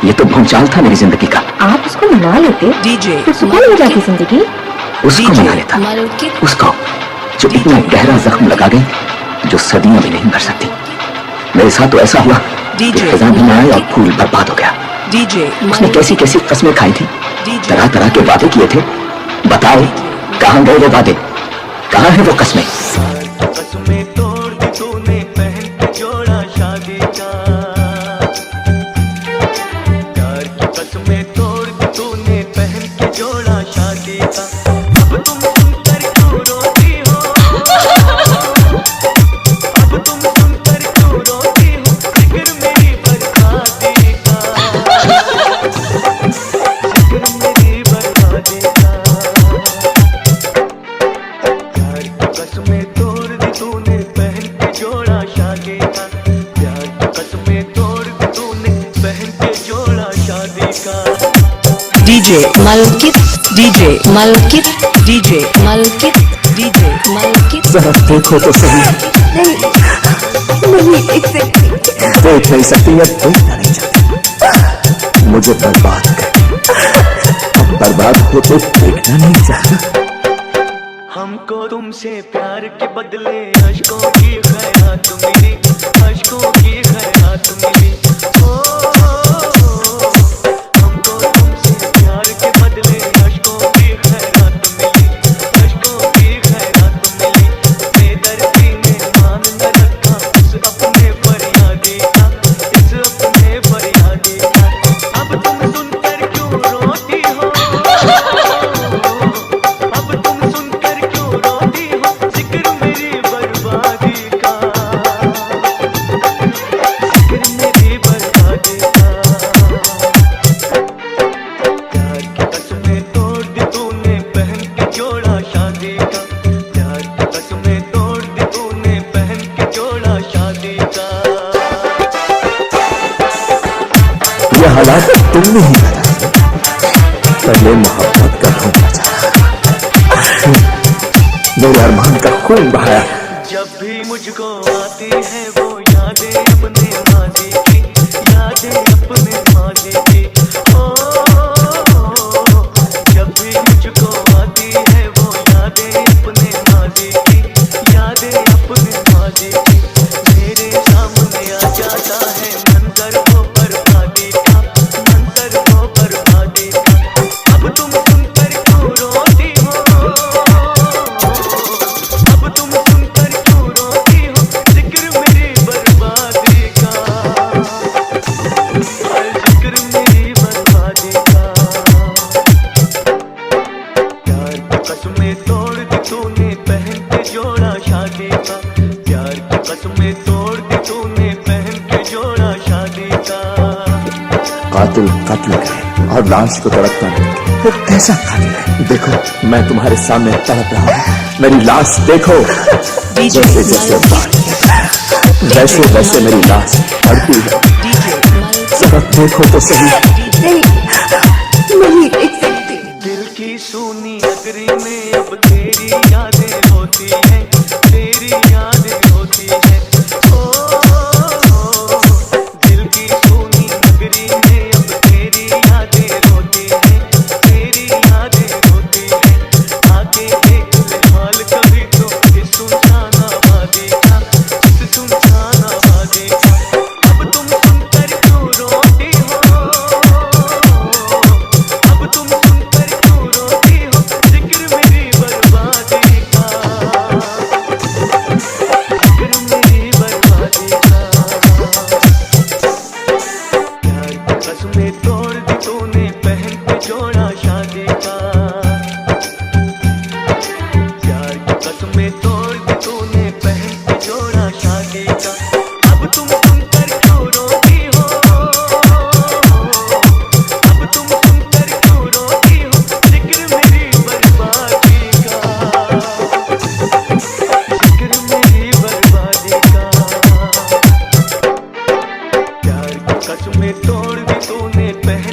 ये तो भूचाल था मेरी जिंदगी का। आप उसको मना लेते डीजे तो सुकून हो जाती जिंदगी। उसको मना लेता, उसको जो इतना गहरा जख्म लगा गई जो सदियों भी नहीं भर सकती। मेरे साथ तो ऐसा हुआ कि खिजा भी ना आए और फूल बर्बाद हो गया। उसने कैसी कैसी कस्में खाई थी, तरह तरह के वादे किए थे। बताओ कहाँ गए वो वादे, कहाँ है वो कस्में? कस्में तोड़ दी तूने, पहन के जोड़ा शादी का। प्यार की कस्में तोड़ दी तूने, पहन के जोड़ा शादी का। अब तुम सुनकर क्यों रोती हो, अब तुम सुनकर क्यों रोती हो, जिक्र मेरी बर्बादी का, जिक्र मेरी बर्बादी का। प्यार की कस्में तोड़ दी तूने, पहन के जोड़ा शादी का। प्यार की कस्में तोड़ दी तूने, पहन के जोड़ा शादी का। DJ Malkit, DJ Malkit, DJ Malkit, DJ Malkit. जरा देखो तो सही। नहीं देख सकती। देख नहीं सकती या देखना नहीं चाहती। मुझे बर्बाद कर, अब बर्बाद हो तो देखना नहीं चाहता। हमको तुमसे प्यार के बदले अश्कों की खैरात मिली, अश्कों की खैरात मिली। ओ, हमको तुमसे प्यार के बदले अश्कों की खैरात मिली, अश्कों की खैरात मिली। बेदर्दी ने मान न रखा इस अपने फरियादी का, इस अपने फरियादी का। अब तुम सुनकर क्यों रोती हो, अब तुम सुनकर क्यों रोती हो, जिक्र मेरी बर्बादी का, जिक्र मेरी बर्बादी का। प्यार की कस्में तोड़ दी तूने, पहन के जोड़ा शादी का। प्यार की कस्में तोड़ दी तूने, पहन के जोड़ा शादी का। ये हालात तुमने ही बनाए, पहले मोहब्बत का खून बचाया, मेरे अरमान का खून बहाया। जब भी मुझको आती है वो यादें अपने माजी की, यादें अपने माजी की। ओ, जब भी मुझको आती है वो यादें अपने माजी की, यादें अपने माजी की। मेरे सामने आ जाता है मंजर वो बर्बादी का, मंजर वो बर्बादी का। अब तुम सुनकर क्यों रोती हो, अब तुम सुनकर क्यों रोती हो, जिक्र मेरी बर्बादी का, जिक्र मेरी बर्बादी का। प्यार की कस्में तोड़ दी तूने, पहन के जोड़ा शादी का। प्यार की कस्में तोड़ दी तूने, पहन के जोड़ा शादी का। कातिल कत्ल करे और लाश को तड़पता नहीं, वो कैसा कातिल है? देखो मैं तुम्हारे सामने तड़प रहा हूँ, मेरी लाश देखो। जैसे जैसे वैसे वैसे मेरी लाश तड़पती है। जरा देखो तो सही। नहीं देख सकती। दिल की सूनी नगरी में अब तेरी यादें होती हैं, तेरी यादें होती हैं। ओ, दिल की सूनी नगरी में अब तेरी यादें होती हैं, तेरी यादें होती हैं। आके देख ले हाल कभी तो इस सुनसान आबादी का, इस सुनसान आबादी का। अब तुम सुनकर क्यों रोती हो, अब तुम सुनकर क्यों रोती हो, जिक्र मेरी बर्बादी का, जिक्र मेरी बर्बादी का। प्यार की कस्में तोड़ दी तूने, पहन के जोड़ा शादी का। प्यार की कस्में तोड़ दी तूने, पहन के जोड़ा शादी का। अब तुम सुनकर क्यों रोती हो, अब तुम सुनकर क्यों रोती हो, जिक्र मेरी बर्बादी का, जिक्र मेरी बर्बादी का। प्यार की कस्में तोड़ दी तूने, पहन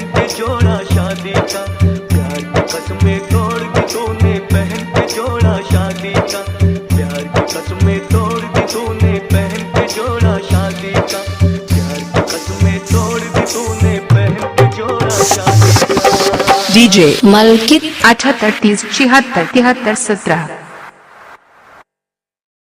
जोड़ा शादी का। डीजे मलकित 78 30 76 73 17